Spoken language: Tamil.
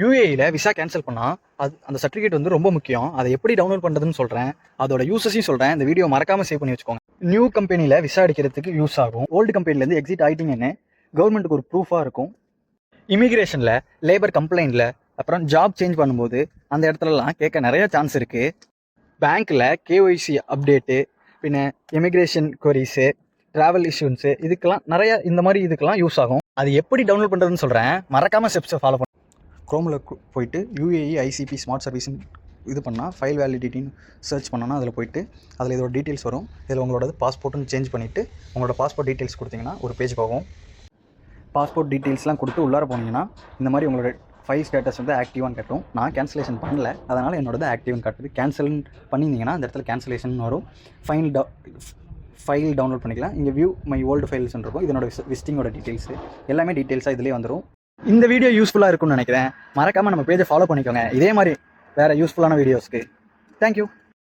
யூஏஇல விசா கேன்சல் பண்ணால் அந்த சர்டிஃபிகேட் வந்து ரொம்ப முக்கியம். அதை எப்படி டவுன்லோட் பண்ணுறதுன்னு சொல்கிறேன், அதோட யூசஸையும் சொல்கிறேன். இந்த வீடியோ மறக்காமல் சேவ் பண்ணி வச்சுக்கோங்க. நியூ கம்பெனியில் விசா அடிக்கிறதுக்கு யூஸ் ஆகும். ஓல்டு கம்பெனிலேருந்து எக்ஸிட் ஆகிட்டிங்கன்னு கவர்மெண்ட்டுக்கு ஒரு ப்ரூஃபாக இருக்கும். இமிக்ரேஷனில், லேபர் கம்ப்ளைண்ட்டில், அப்புறம் ஜாப் சேஞ்ச் பண்ணும்போது அந்த இடத்துலலாம் கேட்க நிறைய சான்ஸ் இருக்குது. பேங்க்கில் கேஒய்சி அப்டேட்டு, பின்ன இமிக்ரேஷன் கொரிஸு, ட்ராவல் இஷ்யூன்ஸு, இதுக்கெல்லாம் நிறையா இந்த மாதிரி இதுக்கெல்லாம் யூஸ் ஆகும். அது எப்படி டவுன்லோட் பண்ணுறதுன்னு சொல்கிறேன், மறக்காமல் ஸ்டெப்ஸை ஃபாலோ பண்ண. க்ரோமில் போயிட்டு யூஏஇ ஐசிபி ஸ்மார்ட் சர்வீஸ்ன்னு இது பண்ணால் ஃபைல் வேலிடிட்டின்னு சர்ச் பண்ணோன்னா அதில் போயிட்டு அதில் இதோட டீட்டெயில்ஸ் வரும். இதில் உங்களோட பாஸ்போர்ட்டுன்னு சேஞ்ச் பண்ணிவிட்டு உங்களோட பாஸ்போர்ட் டீட்டெயில்ஸ் கொடுத்தீங்கன்னா ஒரு பேஜ் போகும். பாஸ்போர்ட் டீட்டெயில்ஸ்லாம் கொடுத்து உள்ளார போனீங்கன்னா இந்த மாதிரி உங்களோட ஃபைல் ஸ்டேட்டஸ் வந்து ஆக்டிவான்னு கட்டும். நான் கேன்சலேஷன் பண்ணல, அதனால் என்னோடது ஆக்டிவ்னு காட்டுது. கேன்சல் பண்ணியிருந்தீங்கன்னா அந்த இடத்துல கேன்சலேஷன் வரும். ஃபைல் டவுன்லோட் பண்ணிக்கலாம். இங்கே வியூ மை ஓல்டு ஃபைல்ஸ்ன்னு இருக்கும். இதனோட விசிட்டிங்கோட டீட்டெயில்ஸு எல்லாமே டீட்டெயில்ஸாக இதிலே வந்துடும். இந்த வீடியோ யூஸ்ஃபுல்லாக இருக்கும்னு நினைக்கிறேன். மறக்காமல் நம்ம பேஜை ஃபாலோ பண்ணிக்கோங்க. இதே மாதிரி வேறு யூஸ்ஃபுல்லான வீடியோஸ்க்கு. தேங்க்யூ.